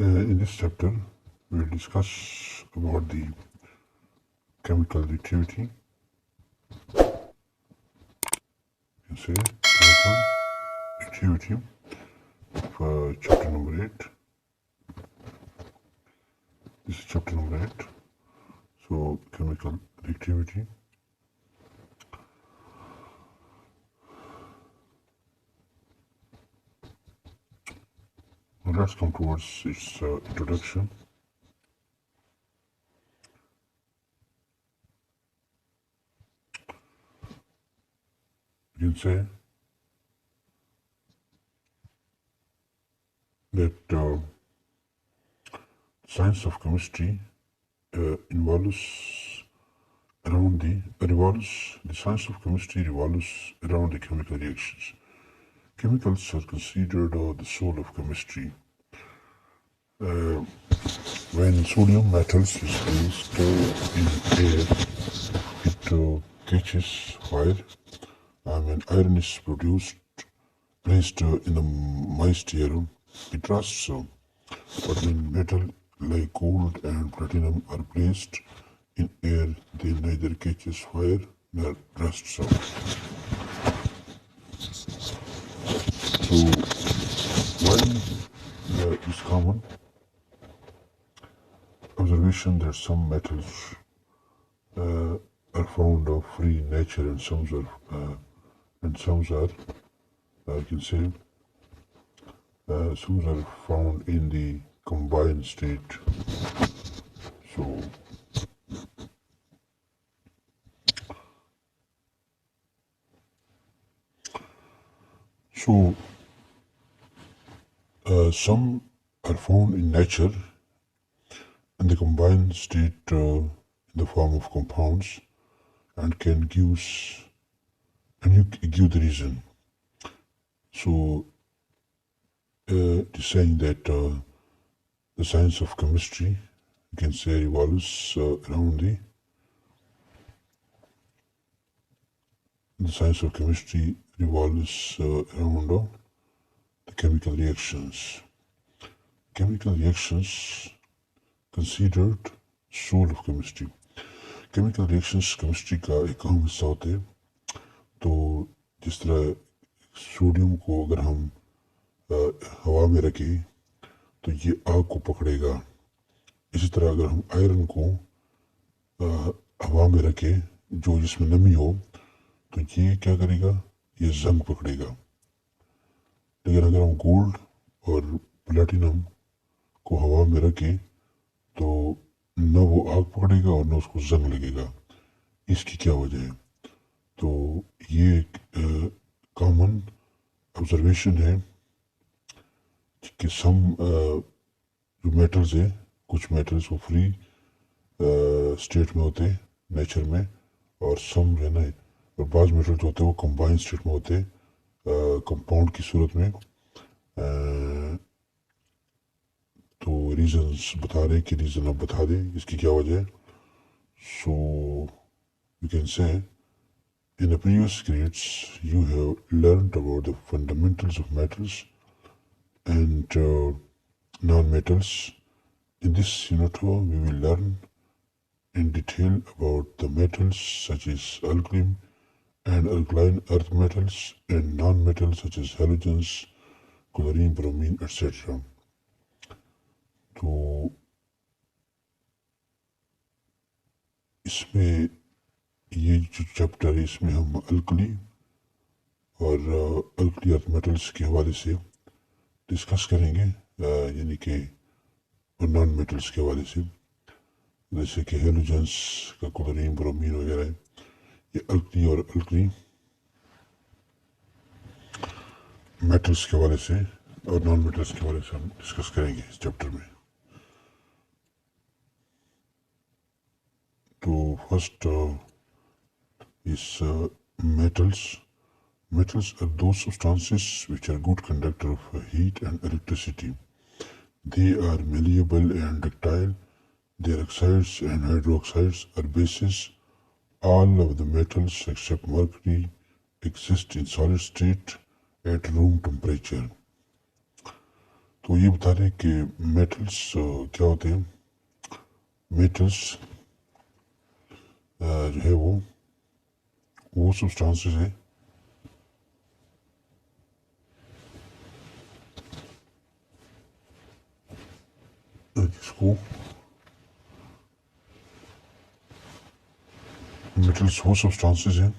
In this chapter, we'll discuss about the chemical reactivity. You can say chemical reactivity for chapter number 8. This is chapter number 8. So, chemical reactivity. Now let's come towards its introduction. You can say that science of chemistry the science of chemistry revolves around the chemical reactions. Chemicals are considered the soul of chemistry. When sodium metals is placed in air, it catches fire. When iron is placed in the moist air, it rusts. But when metal like gold and platinum are placed in air, they neither catches fire nor rusts out. So, while it is common observation that some metals are found of free nature and some are you can say some are found in the combined state. So some are found in nature in the combined state in the form of compounds and can give the reason. So it is saying that the science of chemistry, you can say, revolves around the science of chemistry revolves around the chemical reactions. Chemical reactions considered soul of chemistry. Chemical reactions chemistry का एक अहम हिस्सा होते हैं. तो जिस तरह sodium को अगर हम हवा में रखें तो ये आग को पकड़ेगा. इसी तरह अगर हम आयरन को हवा में रखें जो जिसमें नमी हो तो ये क्या करेगा, ये जंग पकड़ेगा. लेकिन अगर हम गोल्ड और प्लेटिनम को हवा में रखें तो न वो आग पकड़ेगा और न उसको जंग लगेगा. इसकी क्या वजह है? तो ये एक कॉमन ऑब्जर्वेशन है कि सम जो मेटल्स है, कुछ मेटल्स वो फ्री स्टेट में होते हैं नेचर में, और सम जो है ना, और बाज़ मेटल्स होते हैं वो कंबाइंड स्टेट में होते हैं कंपाउंड की सूरत में. तो रीजंस बता रहे हैं कि रीजन आप बता दें इसकी क्या वजह है. So you can say in the previous grades you have learned about the fundamentals of metals and non-metals. In this unit we will learn in detail about the metals such as alkaline and alkaline earth metals and non-metals such as halogens, chlorine, bromine, etc. तो इसमें ये जो chapter है इसमें हम alkali और alkali earth metals के हवाले से डिस्कस करेंगे, यानी कि नॉन मेटल्स के हवाले से, जैसे कि हेलोजेंस का क्लोरीन, ब्रोमीन वगैरह है. ये अल्कली और अल्कली मेटल्स के हवाले से और नॉन मेटल्स के हवाले से हम डिस्कस करेंगे इस चैप्टर में. तो first is metals. Metals are those substances which are good conductor of heat and electricity. They are malleable and ductile. Their oxides and hydroxides are bases. All of the metals except mercury exist in solid state at room temperature. तो ये बता रहे हैं कि metals क्या होते हैं। Metals जो है वो सब्सटेंसेस हैं जिसको मेटल्स वो सब्सटेंसेस हैं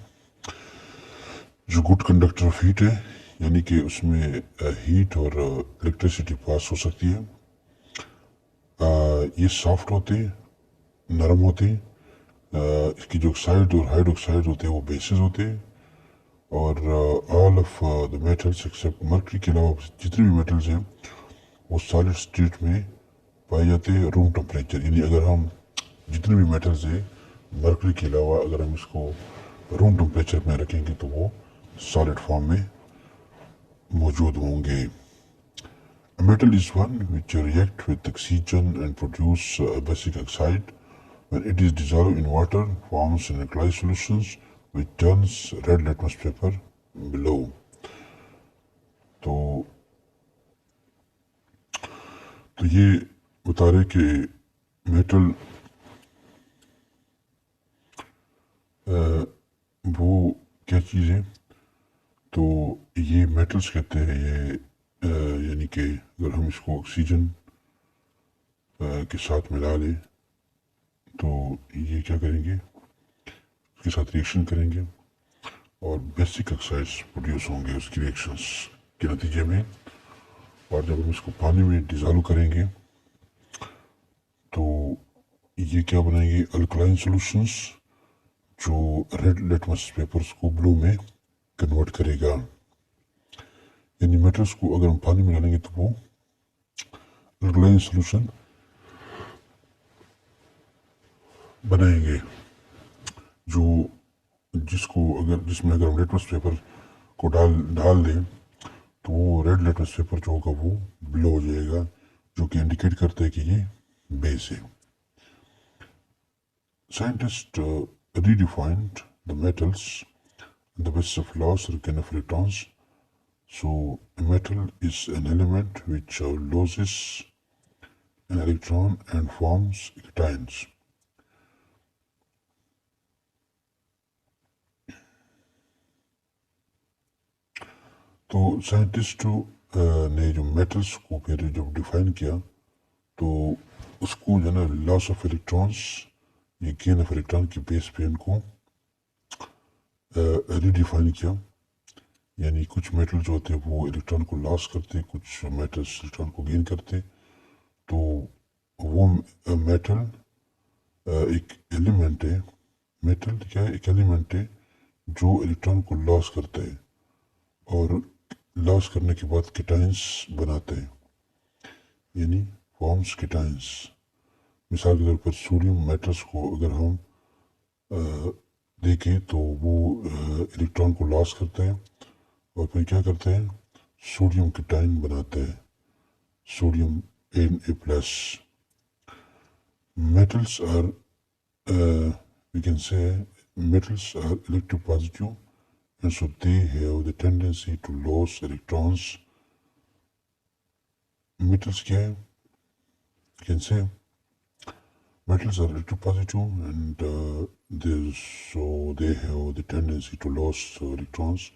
जो गुड कंडक्टर ऑफ हीट है, यानी कि उसमें हीट और इलेक्ट्रिसिटी पास हो सकती है। ये सॉफ्ट होते हैं, नरम होते हैं। इसकी जो ऑक्साइड और हाइड्रोक्साइड होते हैं वो बेसिस होते हैं। और all of the metals accept mercury के अलावा जितने भी मेटल्स हैं वो सॉलिड स्टेट में पाए जाते हैं रूम टेम्परेचर। यानी अगर हम जितने भी मेटल्स हैं मर्करी के अलावा अगर हम इसको रूम टेम्परेचर में रखेंगे तो वो सॉलिड फॉर्म में मौजूद होंगे। A metal is one which react with oxygen and produce a basic oxide. When it is dissolved in water, forms in alkali solutions which turns red litmus paper below. तो ये बता रहे कि metal वो क्या चीज़ है। तो ये मेटल्स कहते हैं ये यानी कि अगर हम इसको ऑक्सीजन के साथ मिला लें तो ये क्या करेंगे, उसके साथ रिएक्शन करेंगे और बेसिक ऑक्साइड्स प्रोड्यूस होंगे उसकी रिएक्शंस के नतीजे में। और जब हम इसको पानी में डिजॉल्व करेंगे तो ये क्या बनाएंगे, अल्कलाइन सॉल्यूशंस जो रेड लिटमस पेपर्स को ब्लू में कन्वर्ट करेगा। यानी मेटल्स को अगर हम पानी में डालेंगे तो वो अल्कलाइन सॉल्यूशन बनाएंगे जो जिसमें अगर हम लिटमस पेपर को डाल दें तो वो रेड लिटमस पेपर जो होगा वो ब्लू हो जाएगा, जो कि इंडिकेट करता है कि ये बेस है। Scientists redefined the metals on the basis of laws of electrons. So a metal is an element which loses an electron and forms cations. तो साइंटिस्ट ने जो मेटल्स को फिर जब डिफाइन किया तो उसको जो है लॉस ऑफ इलेक्ट्रॉन्स ये गेन ऑफ इलेक्ट्रॉन की बेस पे उनको रीडिफाइन किया। यानी कुछ मेटल जो होते हैं वो इलेक्ट्रॉन को लॉस करते, कुछ मेटल्स इलेक्ट्रॉन को गेन करते। तो वो मेटल एक एलिमेंट है, मेटल क्या है, एक एलिमेंट है जो इलेक्ट्रॉन को लॉस करता है और लॉस करने के बाद केटाइंस बनाते हैं, यानी फॉर्म्स केटाइंस। मिसाल के तौर पर सोडियम मेटल्स को अगर हम देखें तो वो इलेक्ट्रॉन को लॉस करते हैं और फिर क्या करते हैं, सोडियम केटाइन बनाते हैं, sodium Na+. Metals are we can say metals are electropositive and so they have the tendency to lose electrons. Metals क्या है, you can say metals are electropositive and so they have the tendency to lose electrons.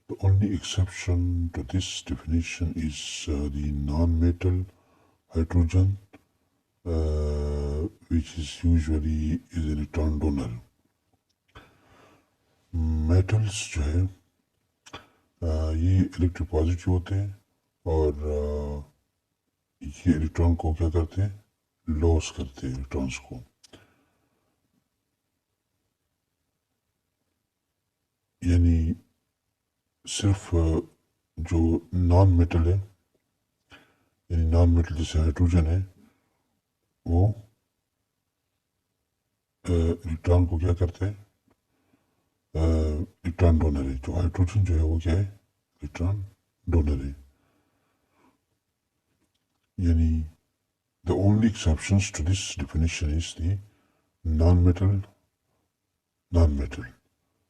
The only exception to this definition is the non-metal hydrogen, which is usually is an electron donor. Metals जो है ये electropositive होते हैं और ये electron को क्या करते हैं, लॉस करते हैं इलेक्ट्रॉन्स को। यानी सिर्फ जो नॉन मेटल है, यानी नॉन मेटल जैसे हाइड्रोजन है, वो इलेक्ट्रॉन को क्या करते हैं, इलेक्ट्रॉन डोनर है। जो हाइड्रोजन जो है वो क्या है, इलेक्ट्रॉन डोनर है। यानी the only exceptions to this definition is the non-metal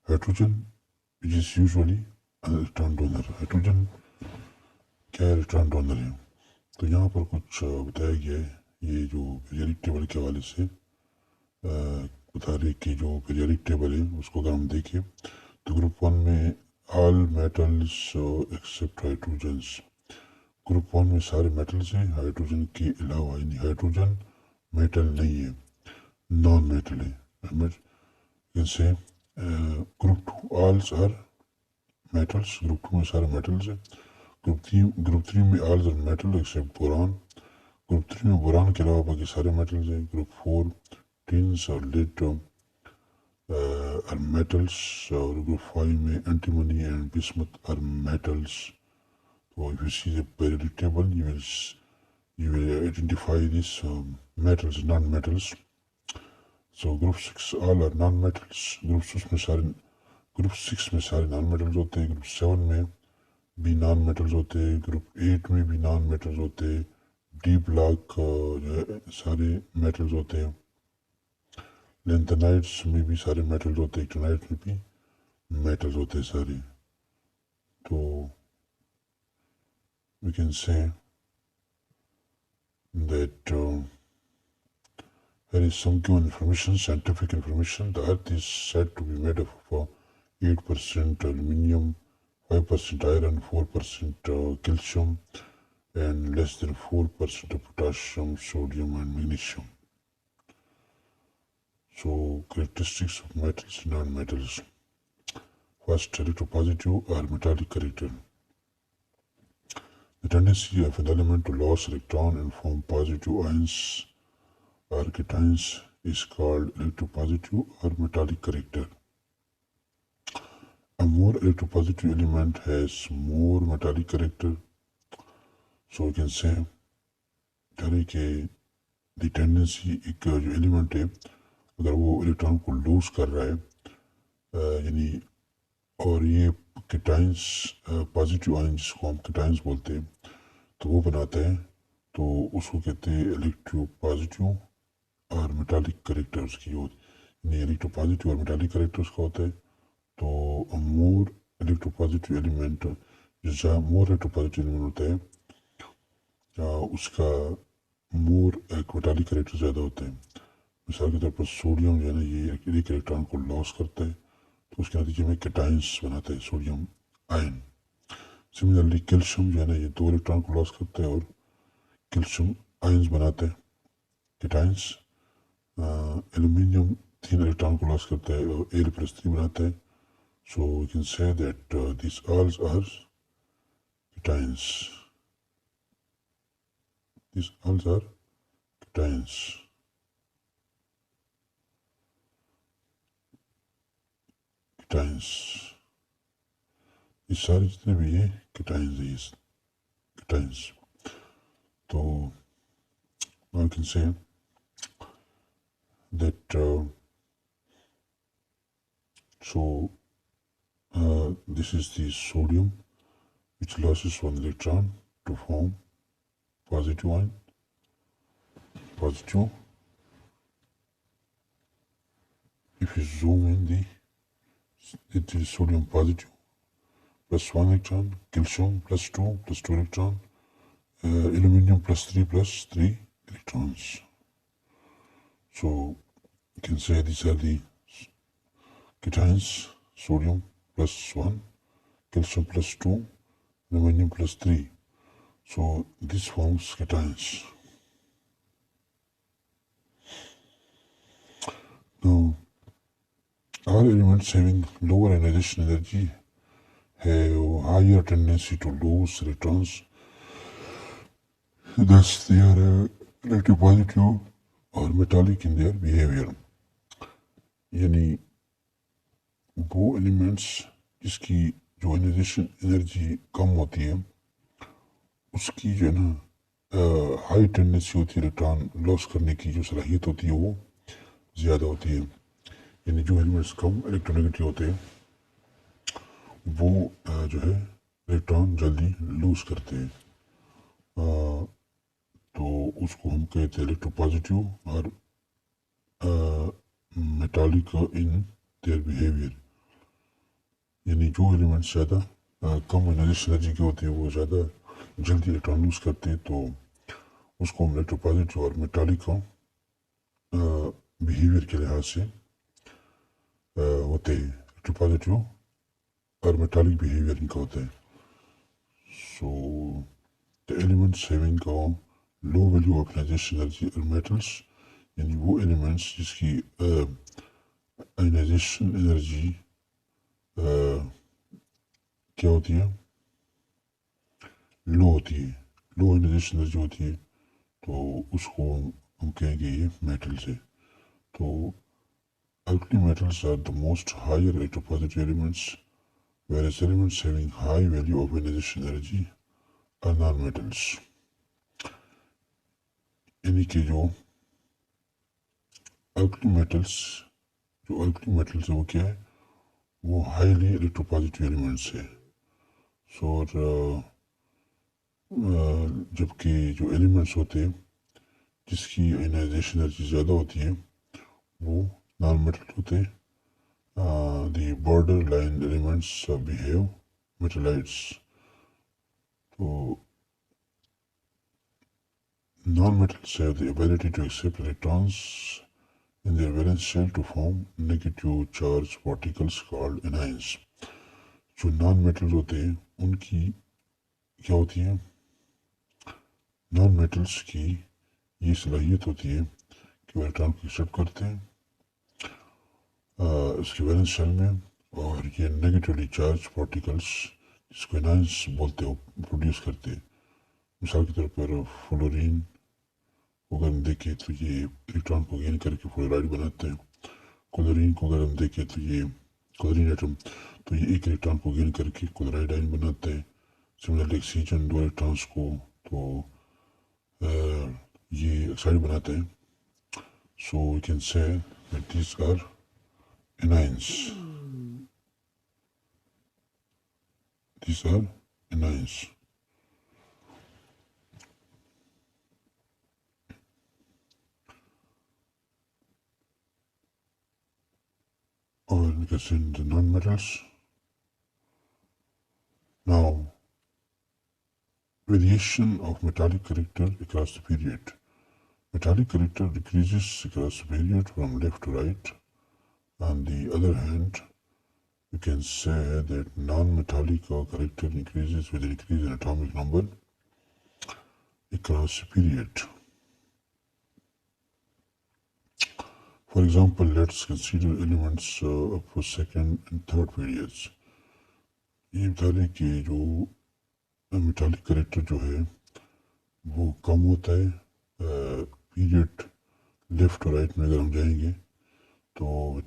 hydrogen, which is usually an electron donor. Hydrogen क्या है, इलेक्ट्रॉन डोनर है। तो यहाँ पर कुछ बताया गया है, ये जो पीरियडिक टेबल के हवाले से बता रहे कि जो पीरियडिक टेबल है उसको अगर हम देखें तो ग्रुप वन में all metals accept hydrogens, group one में सारे मेटल्स हैं हाइड्रोजन के अलावा, यानी हाइड्रोजन मेटल नहीं है, नॉन मेटल है। जैसे group two alls are metals, group two में सारे मेटल्स हैं। ग्रुप थ्री में alls are metal except boron, group three में बोरान के अलावा बाकी सारे मेटल्स हैं। ग्रुप फोर टिन्स और लेड आर मेटल्स, और ग्रुप फाइव में antimony and bismuth are metals. So if you see the periodic table, you will identify these metals, non-metals. So group 6 all are non-metals. Group 6 में सारे non-metals होते हैं, group 7 में भी non-metals होते हैं, group 8 में भी non-metals होते हैं, D block जो है सारे metals होते हैं, lanthanides में भी सारे metals होते हैं, actinides में भी metals होते हैं सारे। तो we can say that there is some given information, scientific information. The Earth is said to be made up of 8% aluminium, 5% iron, 4% calcium, and less than 4% of potassium, sodium, and magnesium. So, characteristics of metals and non-metals. First, electropositive or metallic character. The tendency of an element to lose electron and form positive ions or cations is called electropositive or metallic character. A more electropositive element has more metallic character. So we can say कि the tendency एक जो element है अगर वो electron को loose कर रहा है यानी, और ये cations पॉजिटिव आयन जिसको हम cations बोलते हैं तो वो बनाता है, तो उसको कहते हैं इलेक्ट्रोपॉजिटिव और मेटालिक करेक्टर उसकी यानी इलेक्ट्रोपॉजिटिव और मेटालिक करेक्टर उसका होता है। तो मोर इलेक्ट्रोपॉजिटिव एलिमेंट, जैसा मोर इलेक्ट्रोपॉजिटिव एलिमेंट होता है उसका मोर मेटालिक करेक्टर ज़्यादा होता है। मिसाल के तौर पर सोडियम जो है ना ये एक इलेक्ट्रॉन को लॉस करता है तो उसके नतीजे में कैटायंस बनाता है सोडियम आयन। सिमिलरली कैल्शियम जो है ना ये दो इलेक्ट्रॉन को लॉस करता है और कैल्शियम आयंस बनाता है कैटायंस। एल्यूमिनियम तीन इलेक्ट्रॉन को लॉस करता है और Al+3 बनाता है। So we can say that this alls are cations, this alls are cations. Cations ये सारे जितने भी हैं कैटायंस है, कैटायंस। तो I can say that this is the sodium which loses one electron to form positive ion, positive. If you zoom in, it is sodium positive plus 1 electron, calcium plus 2 electron, aluminium plus 3 electrons. So you can say these are the cations: sodium plus 1, calcium plus 2, aluminium plus 3. So this forms cations. Now, all elements having lower ionization energy have higher tendency to lose electrons. Thus, they are electropositive or metallic in their behavior. यानी वो elements जिसकी जो ionisation energy कम होती है उसकी जो है ना हाई टेंडेंसी होती है इलेक्ट्रॉन लॉस करने की, जो सलाहियत होती है वो ज़्यादा होती है। यानी जो एलिमेंट्स कम इलेक्ट्रोनेगेटिव होते हैं वो जो है इलेक्ट्रॉन जल्दी लूज करते हैं, तो उसको हम कहते हैं इलेक्ट्रोपॉजिटिव और मेटालिक इन देयर बिहेवियर। यानी जो एलिमेंट्स ज़्यादा कम आयोनाइजेशन एनर्जी के होते हैं वो ज़्यादा जल्दी इलेक्ट्रॉन लूज करते हैं, तो उसको हम इलेक्ट्रोपॉजिटिव और मेटालिक का बिहेवियर के लिहाज से होते हैं। इलेक्ट्रोपॉजिटिव और मेटालिक बिहेवियर इनका होता है। So the elements having low value of ionisation energy और मेटल्स, यानी वो एलिमेंट्स जिसकी आयनाइजेशन एनर्जी क्या होती है, लो होती है, लो आयनाइजेशन एनर्जी होती है, तो उसको हम कहेंगे ये मेटल्स है। तो alkali metals are the most higher electropositive elements, whereas elements having high value of ionization energy are non-metals। यानी कि जो alkali metals है वो क्या है, वो हाईली इलेक्ट्रोपॉजिटिव एलिमेंट्स है। सो और जबकि जो एलिमेंट्स होते हैं जिसकी आयनाइजेशन एनर्जी ज़्यादा होती है वो नॉन मेटल होते हैं। the borderline elements behave metallites। तो non-metals have the ability to accept electrons in their valence shell to form negative charge particles called anions। जो non-metals होते हैं उनकी क्या होती है, non-metals की ये सलाहियत होती है कि वो इलेक्ट्रॉन को एक्सेप्ट करते हैं इसके वैलेंस शेल में, और ये नेगेटिवली चार्ज पार्टिकल्स जिसको एनायंस बोलते हो प्रोड्यूस करते हैं। मिसाल के तौर पर फ्लोरीन को अगर हम देखें तो ये इलेक्ट्रॉन को गेन करके फ्लोराइड बनाते हैं। क्लोरीन को अगर हम देखें तो ये क्लोरीन एटम तो ये एक इलेक्ट्रॉन को गेन करके क्लोराइड आयन बनाता है। सिमिलरली ऑक्सीजन दो इलेक्ट्रॉन्स को तो ये ऑक्साइड बनाते हैं। So we can say that these are anions। These are anions। Or we can say the non-metals। Now, variation of metallic character across the period. Metallic character decreases across the period from left to right. On the other hand, you can say that non-metallic character increases with an increase in atomic number across the period। For example, let's consider elements of second and third periods। ये बता दें कि जो metallic character जो है वो कम होता है पीरियड लेफ्ट और राइट में अगर हम जाएंगे तो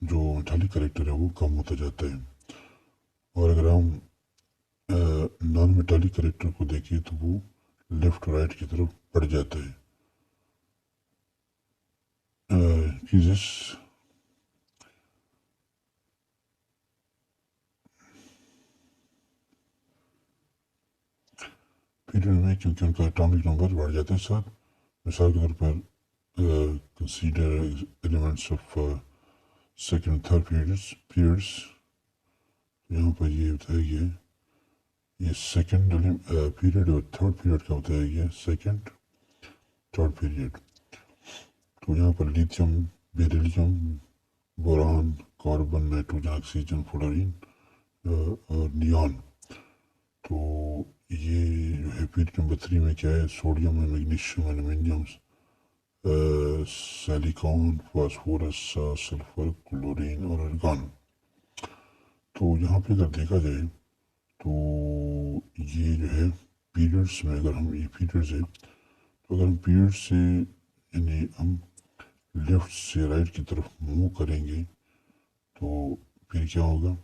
जो मेटालिक करेक्टर है वो कम होता जाता है, और अगर हम नॉन मेटालिक करेक्टर को देखें तो वो लेफ्ट और राइट की तरफ बढ़ जाता है। पीरियड में क्योंकि उनका एटॉमिक नंबर बढ़ जाता है साथ। मिसाल के तौर पर consider elements of second third periods. यहाँ पर ये बताया गया है ये सेकेंड पीरियड और थर्ड पीरियड का बताया गया, सेकेंड थर्ड पीरियड। तो यहाँ पर lithium, beryllium, boron, carbon, nitrogen, oxygen, fluorine और नियॉन। तो ये जो है पीरियड नंबर 3 में क्या है, सोडियम है, magnesium, aluminium, silicon, phosphorus, sulphur, chlorine और आर्गन। तो यहाँ पे अगर देखा जाए तो ये जो है पीरियड्स में अगर हम ये पीरियड्स है तो अगर हम पीरियड से यानी हम लेफ्ट से राइट की तरफ मूव करेंगे तो फिर क्या होगा,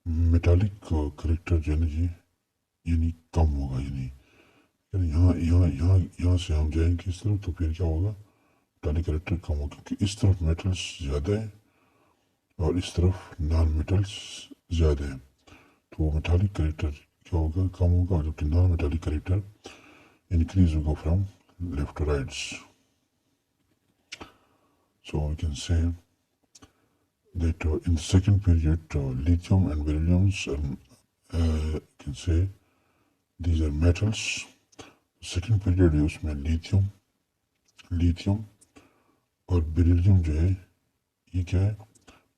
मेटालिक करेक्टर जो है ना जी यानी कम होगा। यानी यहाँ यहाँ यहाँ यहाँ से हम जाएंगे इस तरफ तो फिर क्या होगा, मेटालिक करेक्टर कम होगा क्योंकि इस तरफ मेटल्स ज़्यादा है और इस तरफ नॉन मेटल्स ज़्यादा है। तो मेटालिक करेक्टर क्या होगा, कम होगा, जबकि नॉन मेटालिक करेक्टर इंक्रीज होगा from left to rights. So we can say that in the second period, lithium and beryllium can say these are metals। Second period है उसमें लिथियम और बेरिलियम जो है ये क्या है,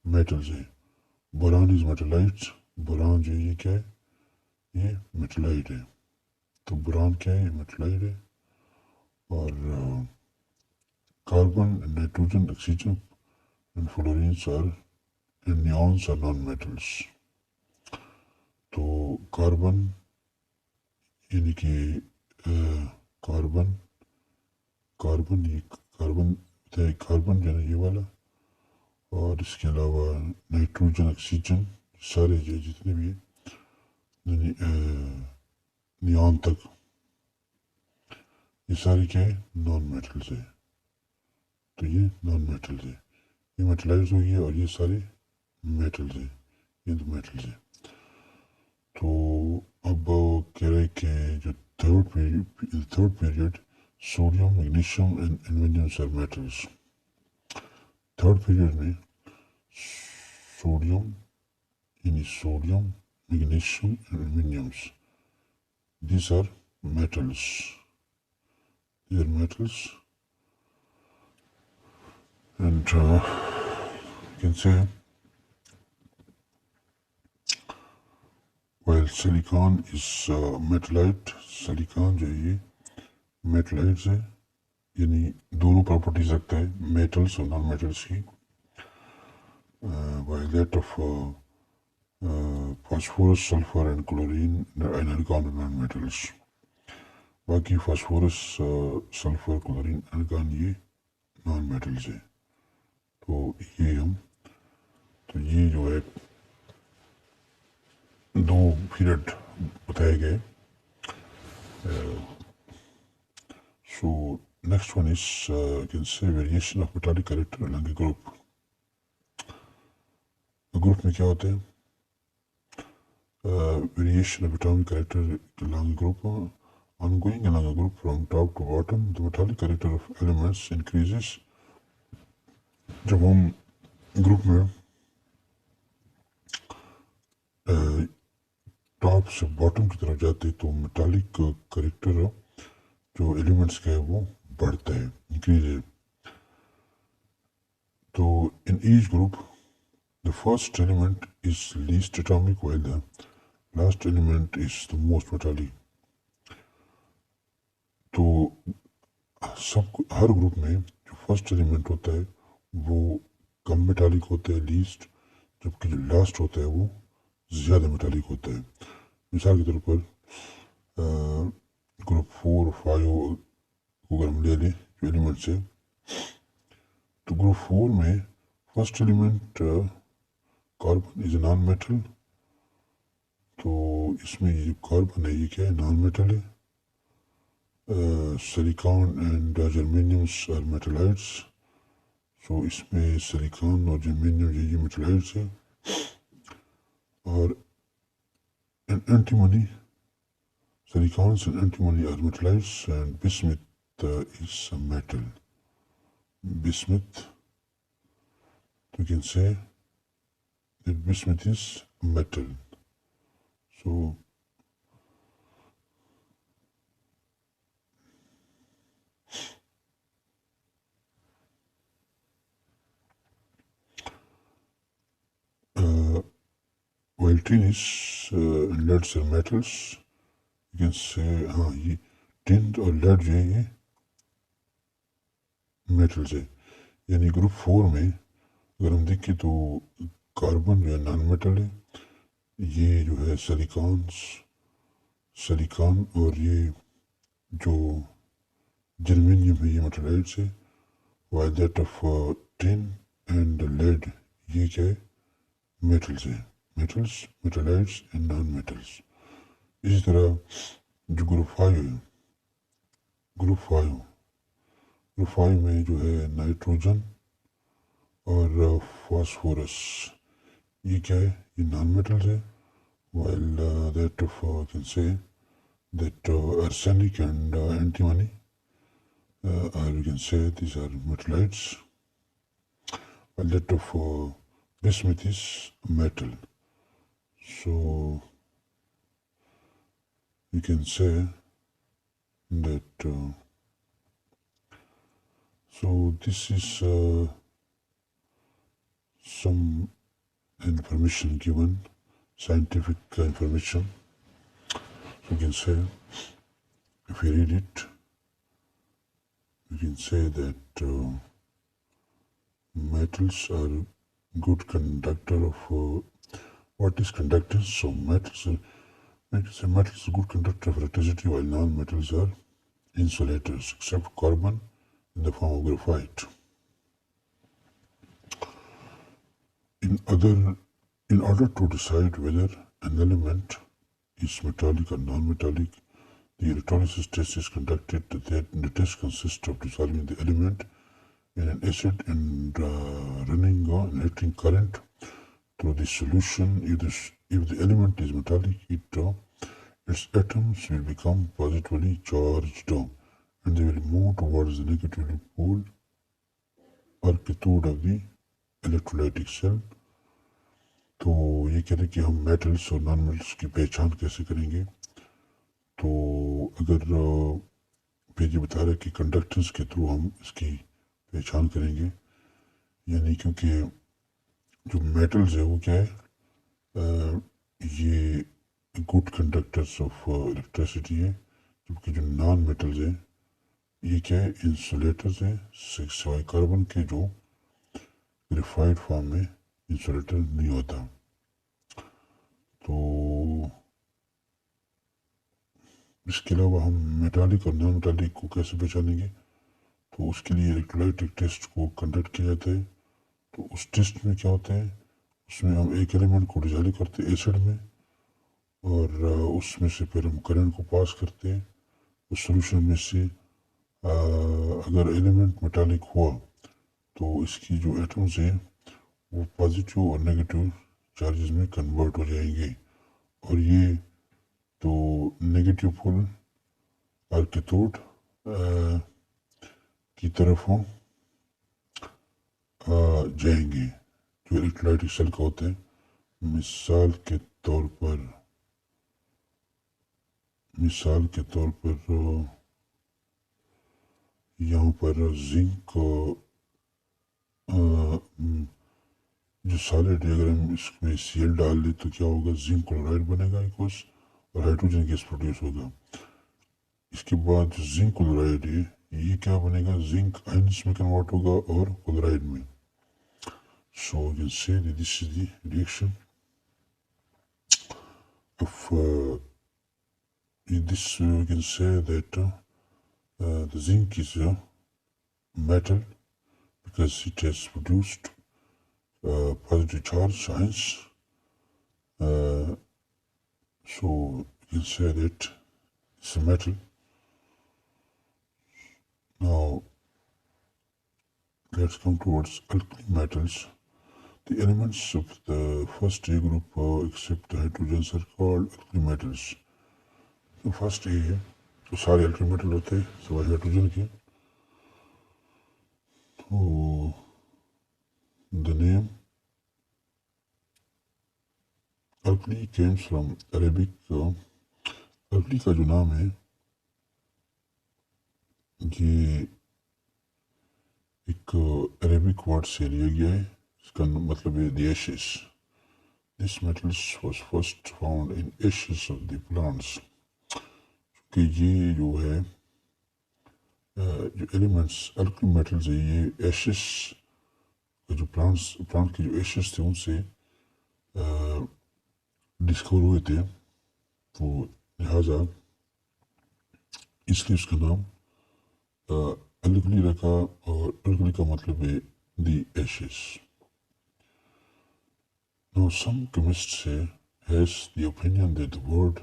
मेटल्स है। बोरान इज मेटलाइट, बोरान जो है ये क्या है, ये मेटलाइट है। तो बोरान क्या है, मेटलाइट है। और carbon, nitrogen, oxygen and fluorines are and neons are non metals. तो कार्बन यानी कि कार्बन कार्बन ये कार्बन कार्बन जो है ये वाला, और इसके अलावा नाइट्रोजन, ऑक्सीजन, सारे जो जितने भी नियॉन तक, ये सारे क्या है, नॉन मेटल्स है। तो ये नॉन मेटल्स है, ये मेटलाइज हुई है, और ये सारे मेटल्स है, ये तो मेटल्स है। तो अब कह रहे हैं कि जो third period sodium, magnesium and aluminium are metals. Third period में सोडियम यानी sodium, magnesium and aluminiums, these are metals. These are metals, and you can say while silicon is metallite, silicon जो है ये मेटलाइट्स है, यानी दोनों properties रखता है, मेटल्स और नॉन मेटल्स की। while that of phosphorus, sulfur and chlorine and argon are non metals। बाकी फास्फोरस, सल्फर, क्लोरीन, आर्गन ये नॉन मेटल्स है। तो ये हम, तो ये जो है दो पीरियड बताए गए। So next one is can say variation of metallic character along A group. Group में क्या होता है, variation of atomic character along A group, ongoing along a group from top to bottom, the metallic character of elements increases। जब हम group में top से bottom की तरफ जाते हैं तो मेटालिक करेक्टर जो एलिमेंट्स का है वो बढ़ता है, इंक्रीज है। तो in each group the first element is least atomic while the last element is the most metallic। तो सब हर ग्रुप में जो फर्स्ट एलिमेंट होता है वो कम मेटालिक होता है, लीस्ट, जबकि जो लास्ट होता है वो ज़्यादा मेटालिक होता है। मिसाल के तौर पर ग्रुप 4 और 5 को अगर हम ले लें जो एलिमेंट्स है, तो ग्रुप 4 में first element carbon is a non metal. तो इसमें ये कार्बन है ये क्या है, नॉन मेटल है। Silicon and germaniums are metalloids. So इसमें सिलिकॉन और जर्मेनियम ये मेटलाइट्स है। और antimony, silicons and antimony are metallites, and bismuth is a metal। Bismuth, we can say that bismuth is a metal। So while tin is and leads are metals, you can say हाँ ये tin और lead जो है ये metals है। यानी group 4 में अगर हम देखें तो कार्बन जो है नॉन मेटल है, ये जो है सिलिकॉन और ये जो जर्मेनियम है ये मेटलाइट्स है। while that of tin and lead ये क्या है, मेटल्स है, मेटल्स, मेटलाइट्स एंड नॉन मेटल्स। इसी तरह जो ग्रुप 5 है, ग्रुप 5 में जो है नाइट्रोजन और फास्फोरस ये क्या है, ये नॉन मेटल्स है। while that of can say that arsenic and antimony or you can say these are metallites, while that of bismuth is metal। So you can say that so this is some information given, scientific information. We can say, if we read it, we can say that metals are good conductor of what is conductance. So metals are good conductor of electricity, while non-metals are insulators, except carbon in the form of graphite. In order to decide whether an element is metallic or non-metallic, the electrolysis test is conducted. The test consists of dissolving the element in an acid and running an electric current through the solution. If the element is metallic, its atoms will become positively charged and they will move towards the negatively pole or cathode of the electrolytic cell. तो ये कह रहे हैं कि हम metals और non metals की पहचान कैसे करेंगे. तो अगर फिर ये बता रहा है कि कंडक्टेंस के थ्रू हम इसकी पहचान करेंगे, यानी क्योंकि जो मेटल्स है वो क्या है, ये गुड कंडक्टर्स ऑफ इलेक्ट्रिसिटी है, जबकि जो नॉन मेटल्स है ये क्या है, इंसुलेटर्स है, सिवाय कार्बन के जो ग्रेफाइट फॉर्म में इंसुलेटर नहीं होता. तो इसके अलावा हम मेटालिक और नॉन मेटालिक को कैसे पहचानेंगे, तो उसके लिए इलेक्ट्रोलाइटिक टेस्ट को कंडक्ट किया जाता है. तो उस टेस्ट में क्या होता है, उसमें हम एक एलिमेंट को डिजॉल्व करते हैं एसिड में और उसमें से फिर हम करंट को पास करते हैं. उस सोल्यूशन में से अगर एलिमेंट मेटालिक हुआ तो इसकी जो एटम्स हैं वो पॉजिटिव और नेगेटिव चार्जेस में कन्वर्ट हो जाएंगे और ये तो नेगेटिव पोल और कैथोड की तरफ जाएंगे जो इलेक्ट्रोलाइटिक सेल का होते हैं. मिसाल के तौर पर यहाँ पर जिंक जो सॉलिड है, अगर हम इसमें सीएल डाल ले तो क्या होगा, जिंक क्लोराइड बनेगा एकॉस और हाइड्रोजन गैस प्रोड्यूस होगा. इसके बाद जो जिंक क्लोराइड है ये क्या बनेगा, जिंक आयंस में कन्वर्ट होगा और क्लोराइड में. So you can say that this is the reaction of this. You can say that the zinc is a metal because it has produced positive charge ions. So you can say that it's a metal. Now let's come towards alkali metals. The elements of the first A group except the hydrogens are called alkali metals. तो first A है तो सारे alkali metal होते हैं सिवाय hydrogen के. तो the name alkali Kemps from Arabic. Alkali का जो नाम है ये एक अरेबिक वर्ड से लिया गया है. इसका मतलब है the ashes. This metals was first found in ashes of the plants. कि ये जो है जो एलिमेंट्स अल्कली मेटल्स है ये एशेस जो प्लांट के जो एशेस थे उनसे डिस्कवर हुए थे. तो लिहाजा इसलिए उसका नाम अल्कली रखा और अल्कली का मतलब है the ashes. Now some chemists has the opinion that the word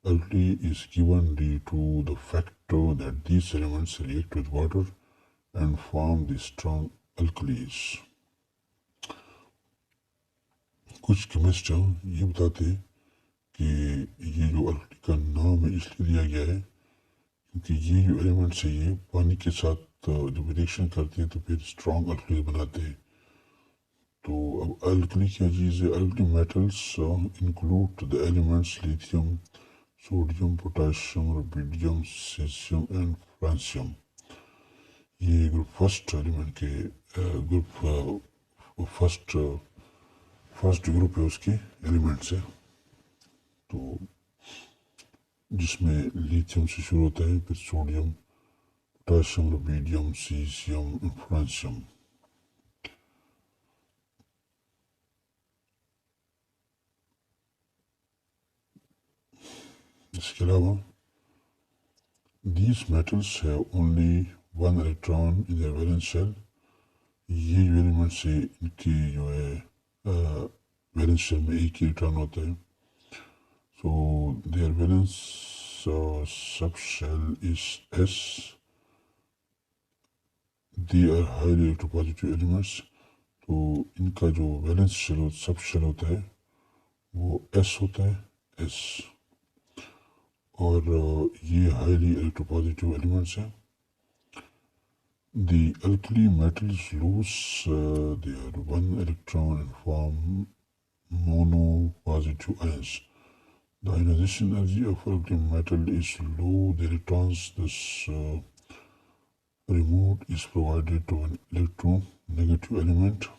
alkali is given due to the fact that these elements react with water and form the strong alkalis. कुछ chemist ये बताते हैं कि ये जो अल्कली का नाम है इसलिए दिया गया है क्योंकि ये जो एलिमेंट्स है ये पानी के साथ जब रिएक्शन करते हैं तो फिर स्ट्रॉन्ग अल्कली बनाते हैं. तो अब अल्कली क्या चीज़ है, alkali metals include the elements lithium, sodium, potassium, rubidium, caesium and francium. ये ग्रुप फर्स्ट एलिमेंट के ग्रुप फर्स्ट ग्रुप है उसके एलिमेंट्स है, तो जिसमें लिथियम से शुरू होता है, फिर sodium, potassium, rubidium, caesium, francium. इसके अलावा these metals have only one electron in their valence shell। ये जो एलिमेंट्स है इनकी जो है वैलेंस शेल में एक ही इलेक्ट्रॉन होता है। So their valence subshell is s. They are highly electropositive elements. तो इनका जो वैलेंस शेल सब शेल होता है वो एस होता है, एस। और ये हाईली इलेक्ट्रोपॉजिटिव एलिमेंट्स हैं। The alkali metals lose their one electron and form monopositive ions. The ionization energy of alkali metal is low. The electrons thus removed is provided to an electronegative element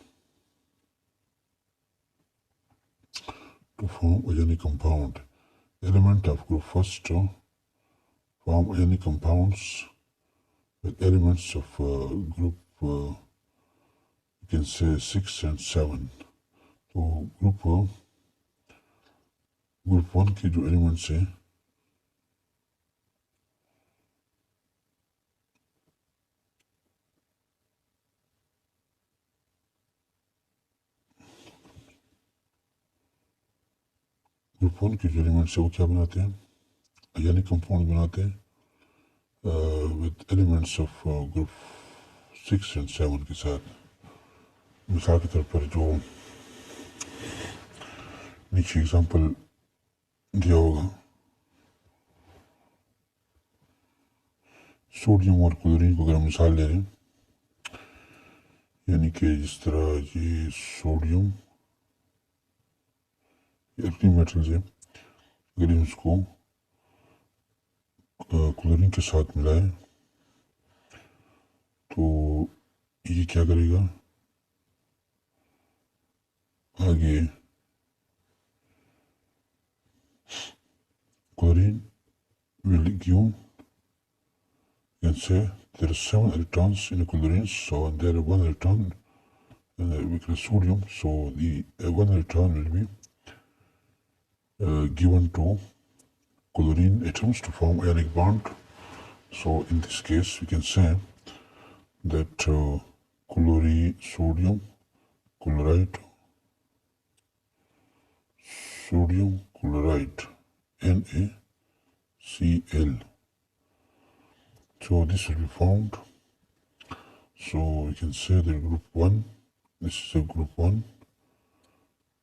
to form ionic compound. Element of group first form ionic compounds with elements of group you can say 6 and 7। तो group 1 के जो elements हैं group 1 के जो elements हैं वो क्या बनाते हैं, आयनिक कंपाउंड बनाते हैं with elements of group 6 and 7 के साथ। मिसाल के तौर पर जो नीचे एग्जांपल दिया होगा, सोडियम और क्लोरीन को अगर हम मिसाल ले रहे हैं, यानी कि जिस तरह ये सोडियम एल्कली मेटल्स है, अगर इसको क्लोरीन के साथ मिलाएं तो ये क्या करेगा, आगे chlorine will give, you can say there are 7 electrons in the chlorine, so there are 1 electron because sodium, so the 1 electron will be given to chlorine atoms to form ionic bond. So in this case we can say that sodium chloride, sodium chloride, NaCl. So this will be formed. So we can say that group 1, this is a group 1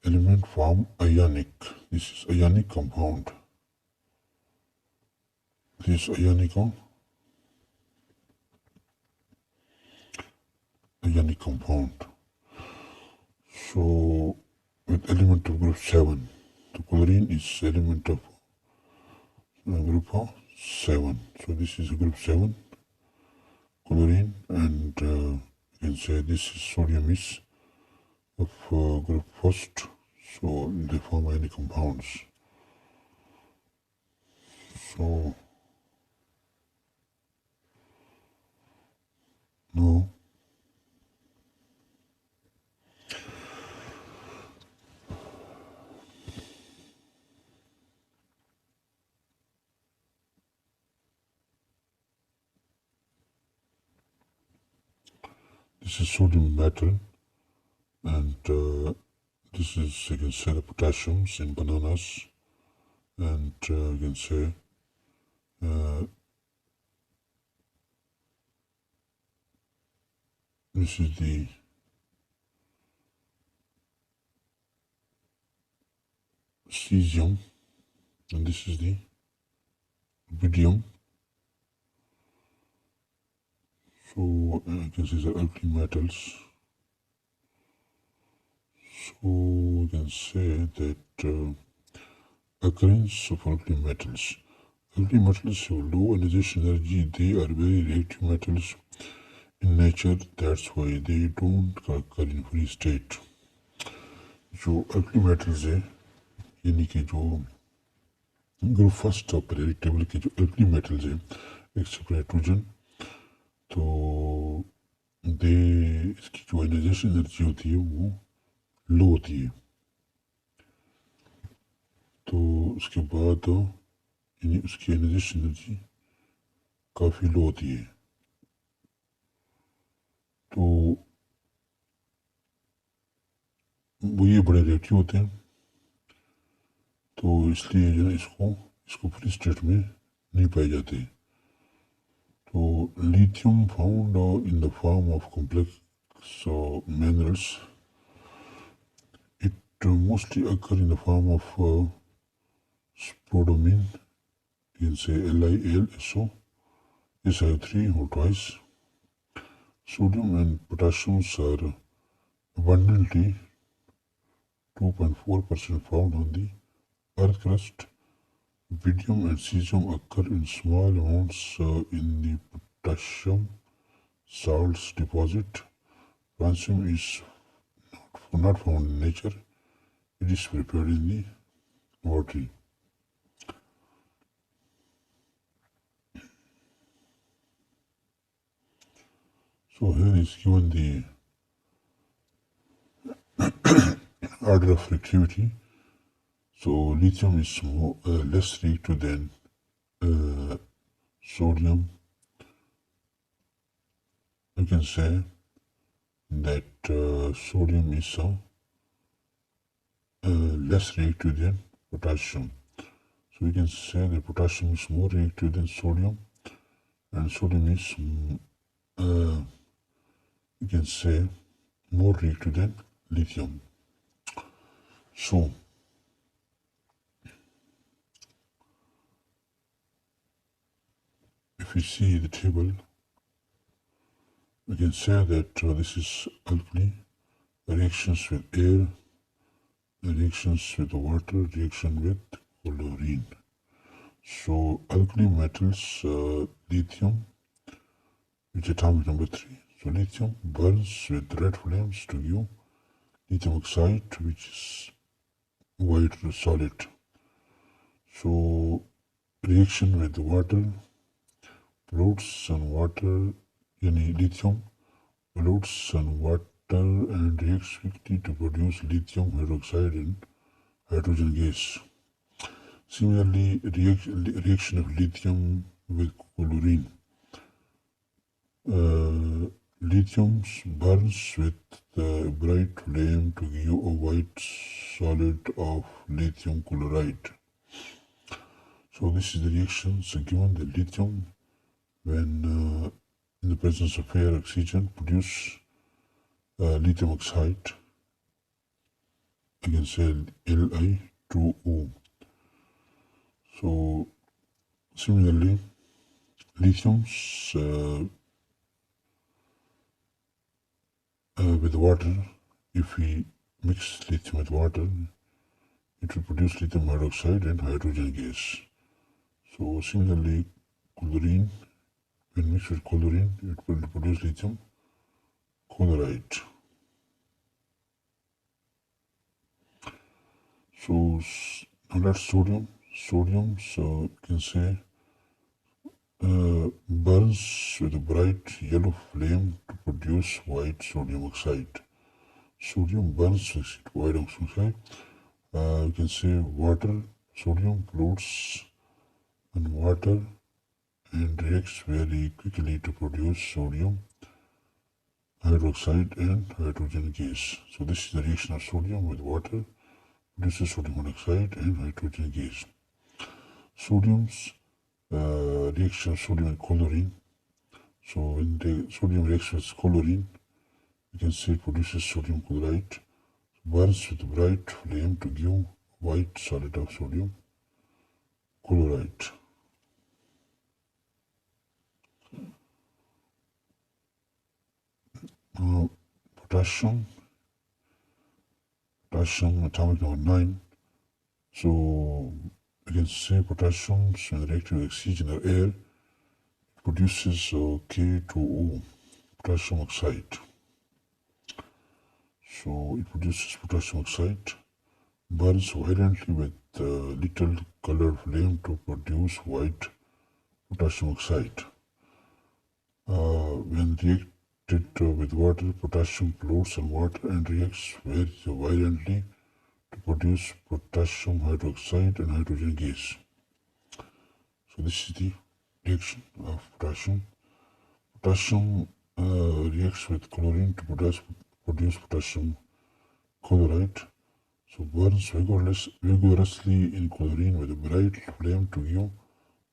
element form ionic. This is ionic compound. This is ionic compound. So with element of group 7, the chlorine is element of group 7. So this is group 7 chlorine, and you can say this is sodium is of group first, so they form ionic compounds. So now this is sodium metal, and this is, you can say, the potassiums in bananas, and you can say this is the cesium, and this is the rubidium. So you can see the alkali metals. So we can say that Occurrence of alkali metals. Alkali metals have low ionization energy. They are very reactive metals in nature. That's why they don't occur in free state. जो alkali metals है यानी कि जो group first of periodic table के जो alkali metals है accept nitrogen, तो दे इसकी जो ionization एनर्जी होती है वो लो होती है। तो उसके बाद यानी उसकी ionization एनर्जी काफ़ी लो होती है। तो वो ये बड़े रिएक्टिव होते हैं, तो इसलिए जो है इसको फ्री स्टेट में नहीं पाए जाते। तो lithium found in the form of complex minerals, it mostly occur in the form of spodumene, you can say LiLSO, SiO3 or twice. Sodium and potassium are abundantly 2.4% found on the earth crust. Barium and cesium occur in small amounts in the potassium salts deposit. Francium is not found in nature. It is prepared in the laboratory. So here is given the order of reactivity. So lithium is less reactive than sodium. You can say that sodium is less reactive than potassium. So we can say that potassium is more reactive than sodium, and sodium is, you can say, more reactive than lithium. So if we see the table, we can say that this is alkali, reactions with air, reactions with water, reaction with chlorine. So alkali metals, lithium, which is atomic number 3. So lithium burns with red flames to give lithium oxide, which is white solid. So reaction with water, pollutes and water, yani lithium pollutes and water and reacts quickly to produce lithium hydroxide and hydrogen gas. Similarly, reaction of lithium with chlorine. Lithium burns with the bright flame to give a white solid of lithium chloride. So this is the reactions given. The lithium, when in the presence of air, oxygen, produce lithium oxide, I can say Li2O. So similarly, lithiums with water, if we mix lithium with water, it will produce lithium hydroxide and hydrogen gas. So similarly, chlorine, when mixed with chlorine, it will produce lithium chloride. So now that's sodium. Sodium, so you can say, burns with a bright yellow flame to produce white sodium oxide. Sodium burns with white oxide. You can say water, sodium floats in water and reacts very quickly to produce sodium hydroxide and hydrogen gas. So this is the reaction of sodium with water, produces sodium hydroxide and hydrogen gas. Sodium's reaction of sodium and chlorine. So when the sodium reacts with chlorine, you can say it produces sodium chloride, burns with bright flame to give white solid of sodium chloride. Potassium atomic number 9. So we can say potassium when reacting with oxygen or air produces K2O, potassium oxide. So it produces potassium oxide, burns violently with little colored flame to produce white potassium oxide. When reacted with water, potassium floats on water and reacts very violently to produce potassium hydroxide and hydrogen gas. So this is the reaction of potassium. Potassium reacts with chlorine to produce potassium chloride. So burns vigorously in chlorine with a bright flame to give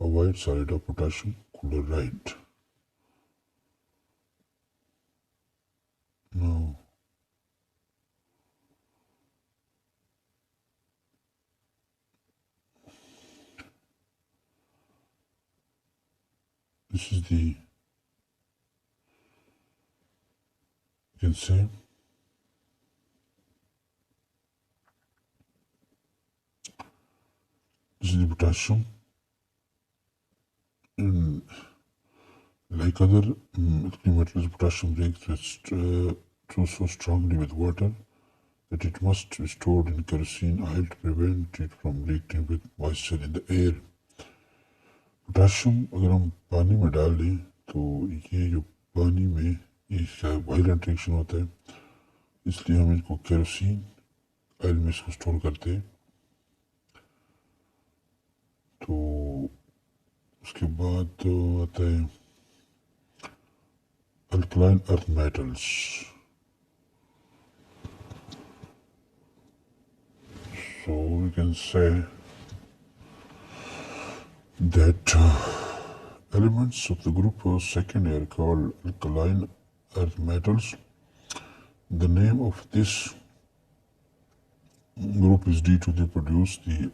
a white solid of potassium chloride. Now, this is the, you can say, this is the potassium. And like other alkali metals, potassium reacts so strongly with water that it must be stored in kerosene oil to prevent it from reacting with moisture in the air. Potassium अगर हम पानी में डाल दें तो ये जो पानी में इसका वायलेंट रिएक्शन होता है, इसलिए हम इसको केरोसिन ऑयल में इसको स्टोर करते हैं. तो उसके बाद आता है alkaline earth metals. So we can say that elements of the group second are called alkaline earth metals. The name of this group is due to they produce the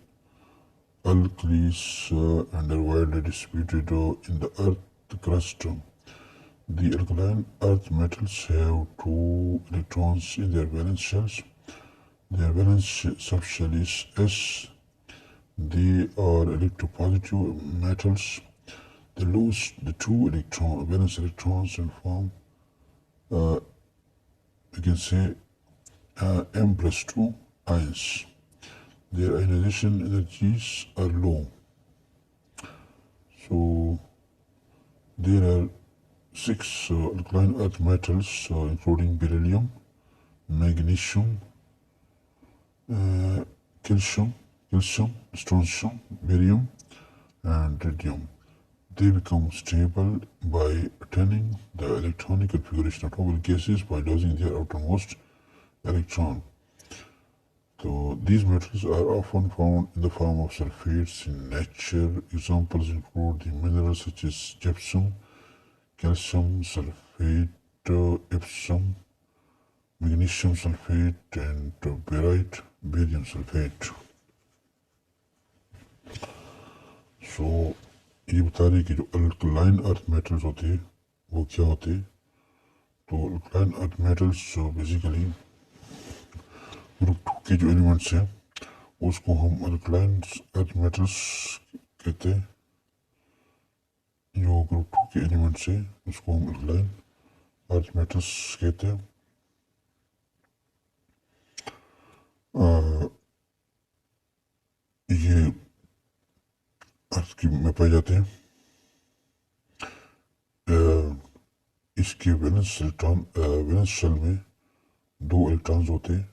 alkalis and are widely distributed in the earth crust. The alkaline earth metals have 2 electrons in their valence shells. Their valence subshell is S. They are electropositive metals. They lose the 2 valence electrons and form, we can say, M+2 ions. Their ionization energies are low. So there are 6 alkaline earth metals, including beryllium, magnesium, calcium, strontium, barium, and radium. They become stable by attaining the electronic configuration of noble gases by losing their outermost electron. So these metals are often found in the form of sulfates in nature. Examples include the minerals such as gypsum, calcium sulfate, epsom, magnesium sulfate, and barite, barium sulfate. So ये बता रहे कि जो alkaline earth metals होते हैं वो क्या होते हैं. तो alkaline earth metals basically group 2 के जो एलिमेंट्स हैं उसको हम अल्कलाइन अर्थ मेटल्स कहते हैं. जो ग्रुप 2 के एलिमेंट्स हैं उसको हम अल्कलाइन अर्थ मेटल्स कहते हैं. ये अर्थ की में पाए जाते हैं. इसके वैलेंस शेल में 2 इलेक्ट्रॉन्स होते हैं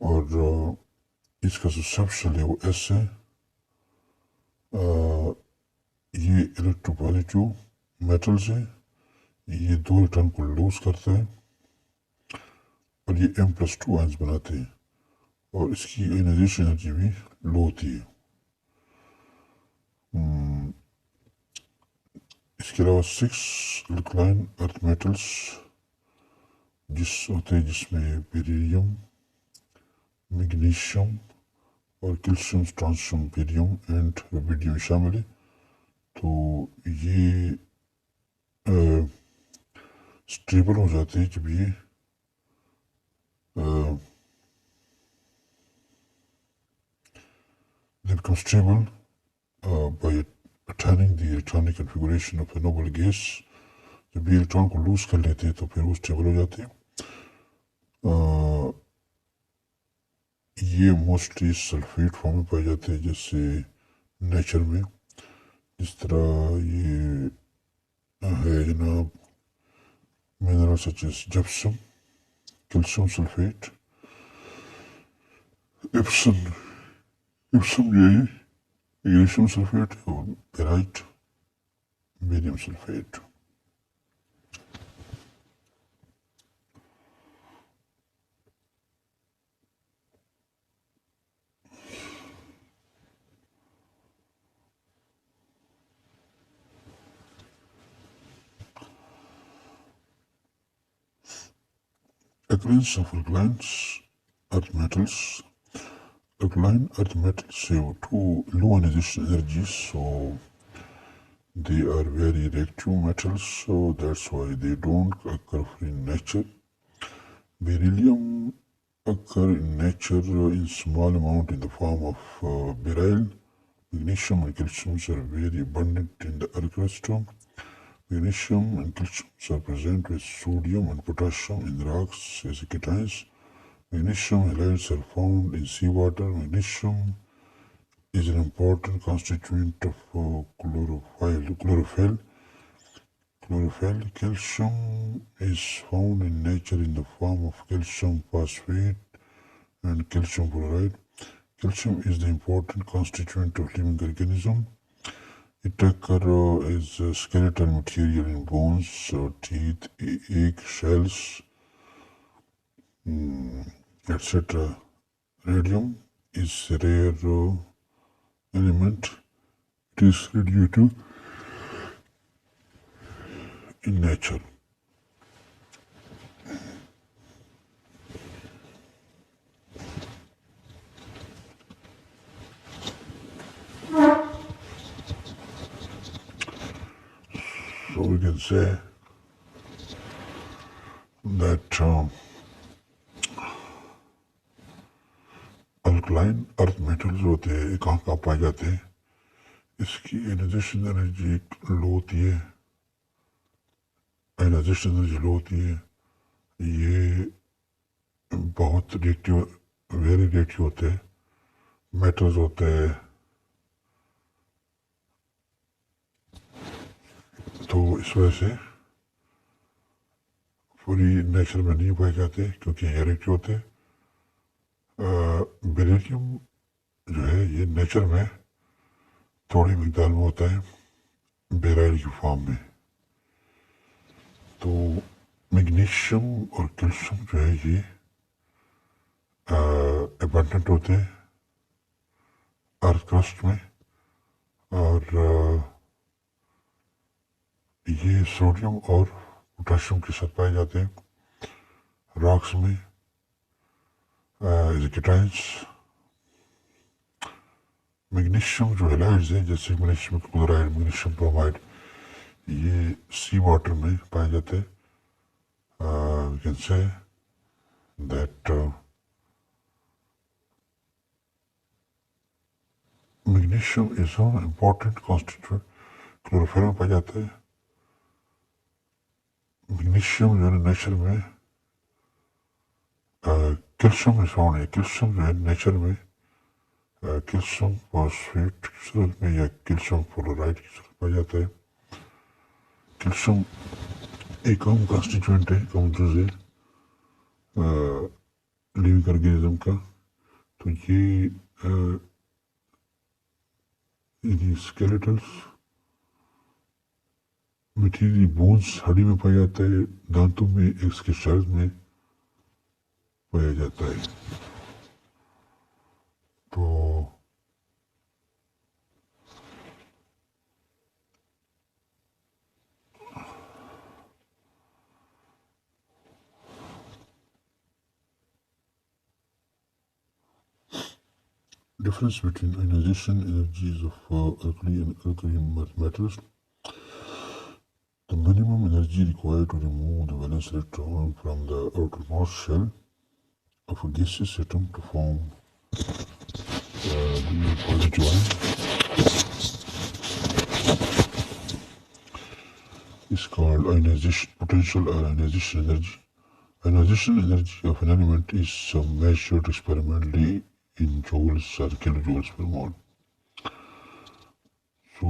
और इसका जो सब शेल है वो एस है. ये इलेक्ट्रोपॉजिटिव मेटल्स है. ये 2 इलेक्ट्रॉन को लूज करता है और ये M+2 आयंस बनाते हैं और इसकी आयनाइजेशन एनर्जी भी लो होती है. इसके अलावा 6 अल्कलाइन अर्थ मेटल्स होते हैं जिसमें बेरिलियम, मैग्नीशियम और calcium, strontium, barium and rubidium शामिल है. तो ये स्टेबल हो जाते हैं जब ये becomes stable by attaining the electronic configuration of a noble gas. जब ये इलेक्ट्रॉन को लूज कर लेते हैं तो फिर वो स्टेबल हो जाते हैं. ये मोस्टली सल्फेट फॉर्म में पाए जाते हैं, जैसे नेचर में जिस तरह ये है जनाब mineral such as gypsum, calcium sulphate, Epsom Epsom जो है मैग्नीशियम सल्फेट और pyrite barium sulphate. Occurrence of alkaline earth metals. Alkaline earth metals have two low ionization energies, so they are very reactive metals, so that's why they don't occur in nature. Beryllium occur in nature in small amount in the form of beryl. Magnesium and calcium are very abundant in the earth crust. Magnesium and calcium are present with sodium and potassium in rocks as cations. Magnesium halides are found in seawater. Magnesium is an important constituent of chlorophyll. Calcium is found in nature in the form of calcium phosphate and calcium chloride. Calcium is the important constituent of living organism. It occurs as a skeletal material in bones, teeth, egg shells, etc. Radium is a rare element. It is radioactive in nature. So we can say that alkaline earth metals होते हैं, कहाँ कहाँ पाए जाते हैं. इसकी ionization energy लो होती है. ionization energy लो होती है. ये बहुत रिएक्टिव, वेरी रिएक्टिव होते हैं. मेटल्स होते हैं, तो इस वजह से पूरी नेचर में नहीं पाए जाते क्योंकि ये रिएक्टिव होते हैं. बेरिलियम जो है ये नेचर में थोड़ी मिकदार में होता है बेराइल की फॉर्म में. तो मैग्नीशियम और कैल्शियम जो है ये एबंडेंट होते हैं अर्थ क्रस्ट में, और ये सोडियम और पोटेशियम के साथ पाए जाते हैं रॉक्स में एज केटाइंस. मैग्नीशियम जो हैलाइड्स हैं जैसे मैग्नीशियम क्लोराइड, मैग्नीशियम ब्रोमाइड, ये सी वाटर में पाए जाते हैं. We can say that magnesium is an important constituent. Chlorophyll में पाया जाता है. मैग्नीशियम जो है नेचर में कैल्शियम फाउंड है. कैल्शियम जो है नेचर में कैल्शियम फॉस्फेट की सूरत में या कैल्शियम फ्लोराइड की सूरत पाया जाता है. कैल्शियम एक अहम कॉन्स्टिट्यूएंट है, कम जुज है लिविंग ऑर्गेनिज्म का. तो ये स्केलेटल्स मटीरियल बोन्स हड्डी में पाया जाता है, दांतों में, इसके शेल्स में पाया जाता है. तो difference between ionization energies of alkali and alkaline metals. The minimum energy required to remove the valence electron from the outermost shell of a gaseous atom to form the positive ion is called ionization potential or ionization energy. Ionization energy of an element is measured experimentally in joules or kilojoules per mole. So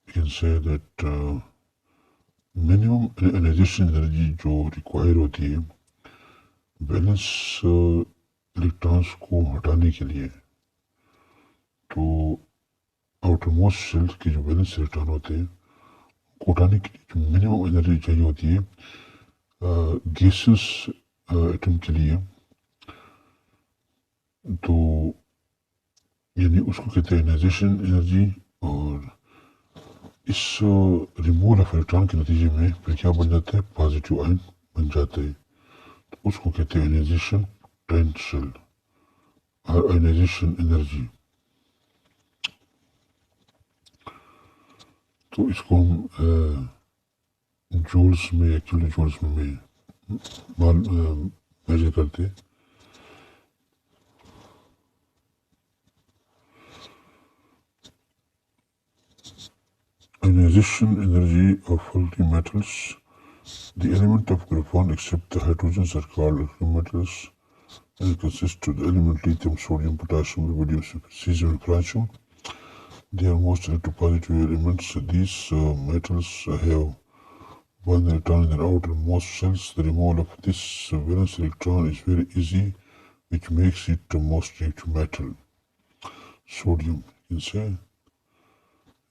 you can say that minimum ionization energy जो require होती है balance electrons को हटाने के लिए, तो outer most sales के जो बैलेंस इलेक्ट्रॉन होते हैं को हटाने के लिए जो मिनिमम एनर्जी चाहिए होती है गैसेस एटम के लिए, तो यानी उसको कहते हैं ionization एनर्जी। और इस रिमूवल ऑफ इलेक्ट्रॉन के नतीजे में फिर क्या बन जाता है, पॉजिटिव आयन बन जाते हैं, तो उसको कहते हैं आयनाइजेशन पोटेंशियल और आयनाइजेशन एनर्जी। तो इसको हम जूल्स में या किलो जूल्स में मेजर करते हैं। Ionization energy of alkali metals. The element of graphene except the hydrogens are called alkali metals and consist of the element lithium, sodium, potassium, rubidium, cesium, and francium. They are most electropositive elements. These metals have one electron in their outermost shells. The removal of this valence electron is very easy, which makes it the most reactive metal. Sodium, you can say.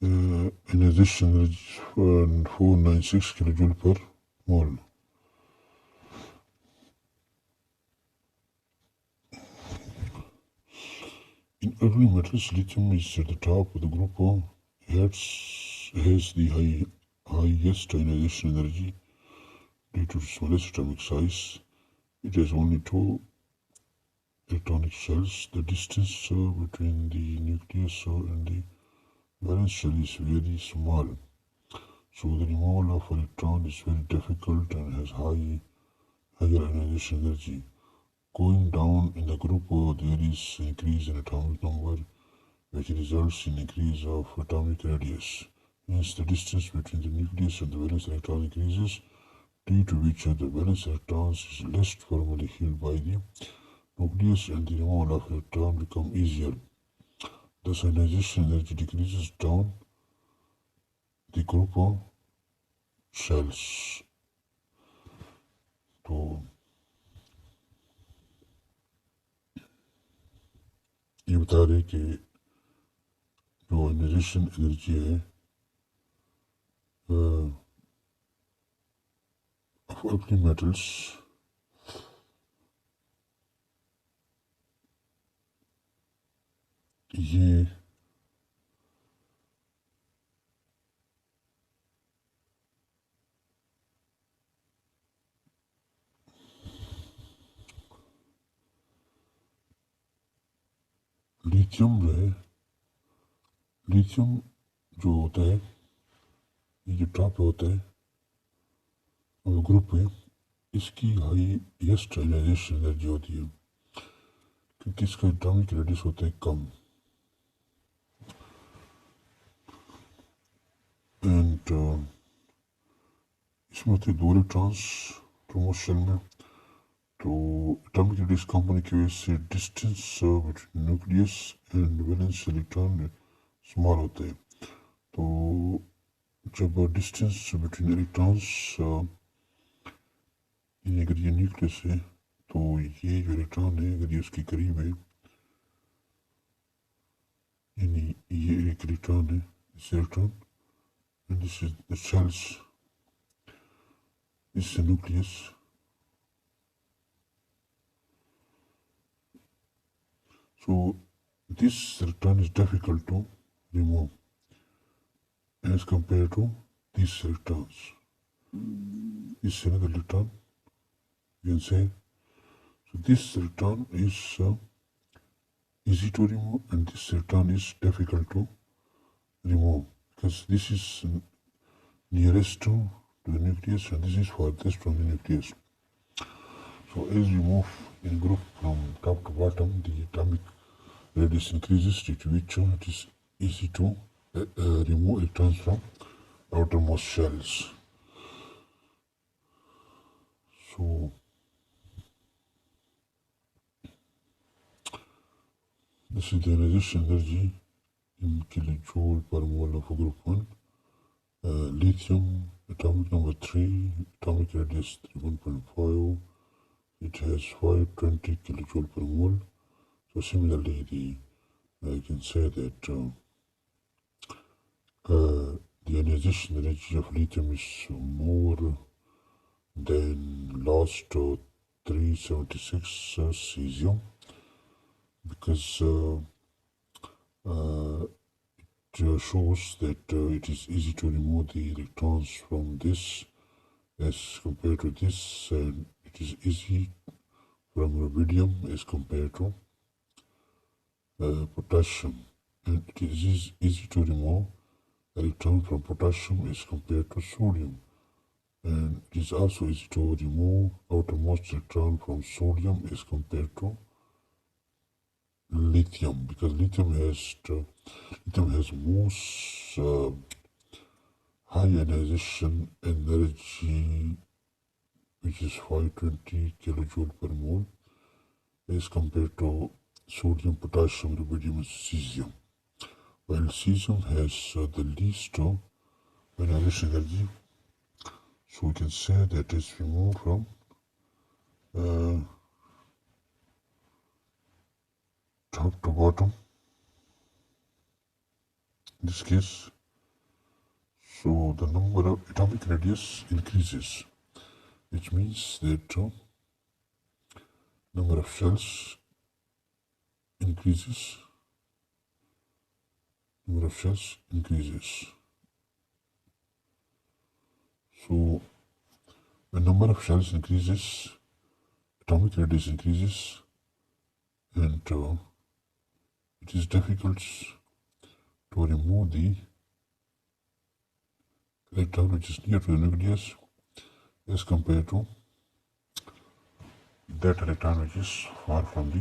Ionization energy is 496 kilojoule per mole. In early metals, lithium is at the top of the group. Has the highest ionization energy due to its smallest atomic size. It has only 2 electronic shells. The distance between the nucleus and the valence shell is very small, so the removal of electron is very difficult and has higher ionization energy. Going down in the group, there is increase in atomic number, which results in increase of atomic radius. Hence, the distance between the nucleus and the valence electron increases, due to which the valence electrons is less firmly held by the nucleus and the removal of electron become easier. Thus, ionization energy decreases down the group of shells. तो ये बता रहे कि जो ionization energy है of alkali metals ये lithium जो है, लिथियम जो होता है ये जो टॉप पे होता है और ग्रुप में इसकी हाईएस्ट ionization एनर्जी होती है क्योंकि इसका एटॉमिक रेडियस होता है कम। एंड इसमें होते हैं 2 इलेक्ट्रॉन्स प्रमोशन में, तो एटॉमिक रेडियस कम होने की वजह से distance between nucleus and valence electron small होता है। तो जब डिस्टेंस बिटवीन इलेक्ट्रॉन्स अगर ये न्यूक्लियस है तो ये जो इलेक्ट्रॉन है अगर ये उसके करीब है, यानी ये एक इलेक्ट्रॉन है, this electron and this is the shells, this is the nucleus. So this electron is difficult to remove as compared to these electrons. This is another electron, you can say. So this electron is easy to remove and this electron is difficult to remove because this is nearest to the nucleus and this is farthest from the nucleus. So as we move in group from top to bottom, the atomic radius increases, due to which it is easy to remove electrons from outermost shells. So this is the ionization energy in kilojoule per mole of group 1. Lithium, atomic number 3, atomic radius 1.5, it has 520 kilojoule per mole. So similarly, I can say that the ionization energy of lithium is more than last 376 cesium, because it shows that it is easy to remove the electrons from this as compared to this, and it is easy from rubidium as compared to potassium, and it is easy to remove electron from potassium as compared to sodium, and it is also easy to remove outermost electron from sodium as compared to lithium, because lithium has most high ionization energy, which is 520 kilojoule per mole, as compared to sodium, potassium, rubidium, and cesium. While cesium has the least ionization energy, so we can say that as we move from top to bottom, in this case, so the number of atomic radius increases, which means that number of shells increases. Number of shells increases. So when number of shells increases, atomic radius increases, and it is difficult to remove the electron which is near to the nucleus as compared to that electron which is far from the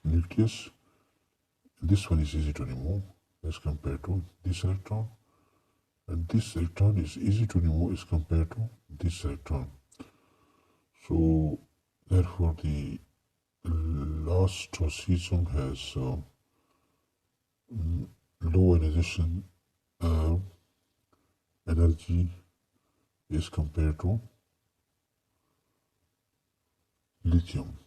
nucleus. This one is easy to remove as compared to this electron, and this electron is easy to remove as compared to this electron. So therefore the last cesium has low ionization energy as compared to lithium,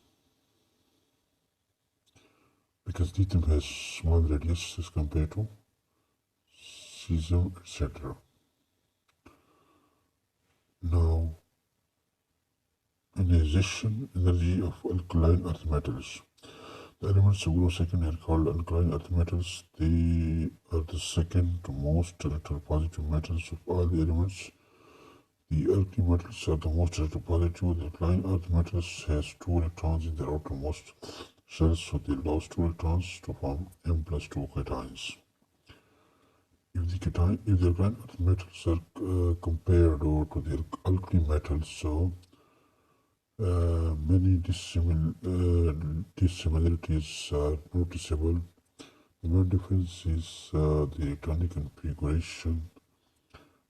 because lithium has small radius as compared to cesium, etc. Now, ionization energy of alkaline earth metals. The elements of group second are called alkaline earth metals. They are the second most electropositive metals of all the elements. The alkali metals are the most electropositive. The alkaline earth metals has 2 electrons in their outermost shells, so they lost 2 electrons to form M plus 2 cations. If the alkaline earth metals are compared to the alkali metals, so many dissimilarities are noticeable. The main difference is the electronic configuration,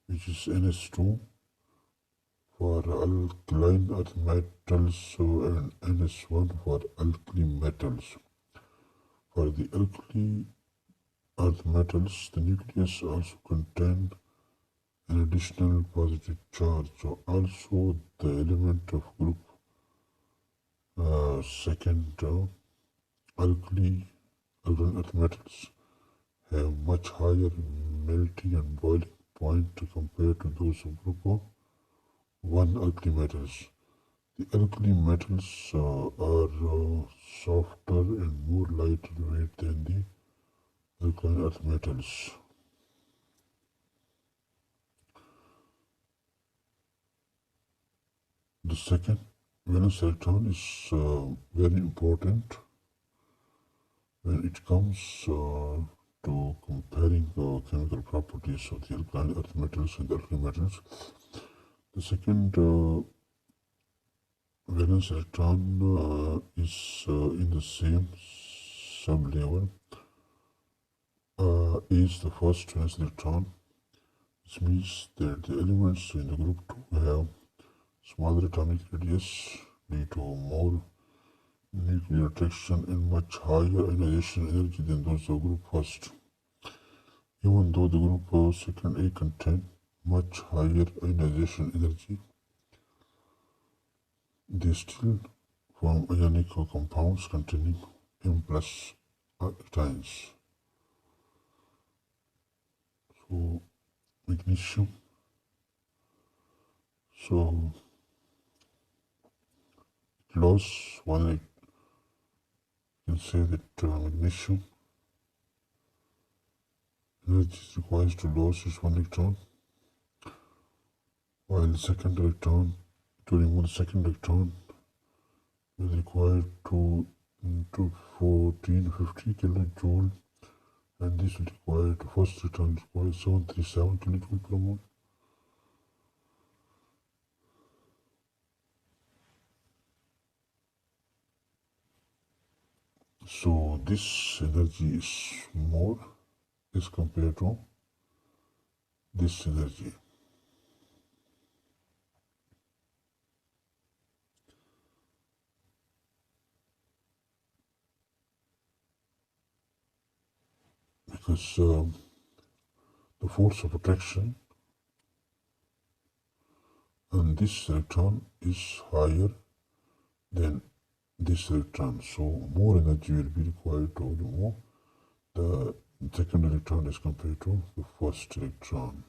which is NS2 for alkaline earth metals and NS1 for alkali metals. For the alkali earth metals, the nucleus also contains an additional positive charge, so also the element of group second alkaline earth metals have much higher melting and boiling point compared to those of group 1 alkali metals. The alkali metals are softer and more lighter weight than the alkaline earth metals. The second valence electron is very important when it comes to comparing the chemical properties of the alkaline earth metals and alkali metals. The second valence electron is in the same sublevel is the first valence electron, which means that the elements in the group 2 have smaller atomic radius, lead to more nuclear attraction and much higher ionization energy than those of group first. Even though the group second A contain much higher ionization energy, they still form ionic compounds containing M plus ions. So magnesium. So it lost one. You can say that magnesium energy is required to lose is 1 electron, while the second electron, to remove the second electron, is required to 1450 kilojoule, and this will require the first electron requires 737 kilojoule per mole. So this energy is more as compared to this energy. Because the force of attraction on this electron is higher than this electron, so more energy will be required to remove the second electron as compared to the first electron.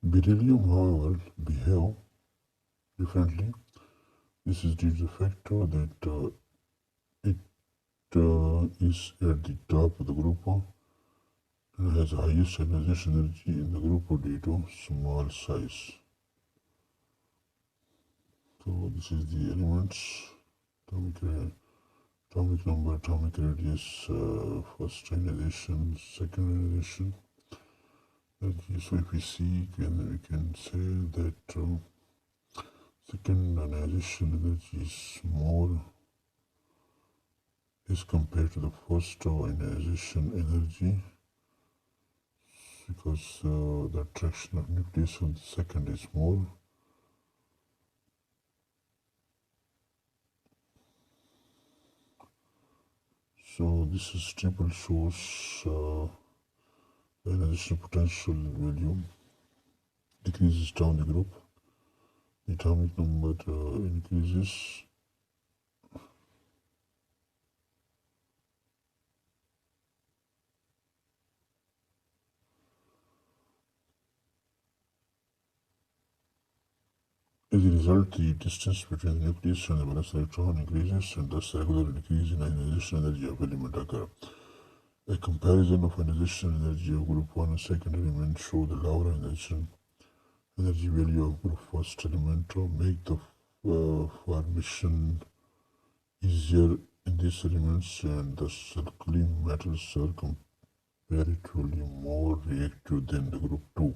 Beryllium, however, behave differently. This is due to the fact that it is at the top of the group and has the highest ionization energy in the group due to small size. So this is the elements, atomic number, atomic radius, first ionization, second ionization. So if we see, we can say that second ionization energy is more as compared to the first ionization energy, because the attraction of nucleus on the second is more. So this is triple shows the ionization potential value decreases down the group. The atomic number increases. As a result, the distance between the nucleus and the valence electron increases, and thus a regular increase in ionization energy of element occur. A comparison of ionization energy of group 1 and second element show the lower ionization energy value of group first element to make the formation easier in these elements, and thus alkali metals are comparatively more reactive than the group 2.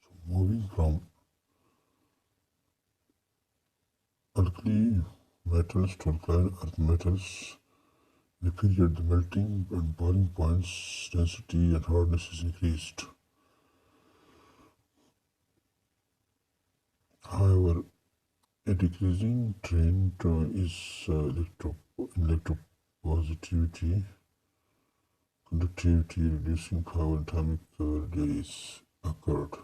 So moving from alkali metals to alkaline earth metals, in a period the melting and boiling points, density and hardness is increased. However, a decreasing trend is electropositivity, conductivity, reducing power, atomic radius occurred.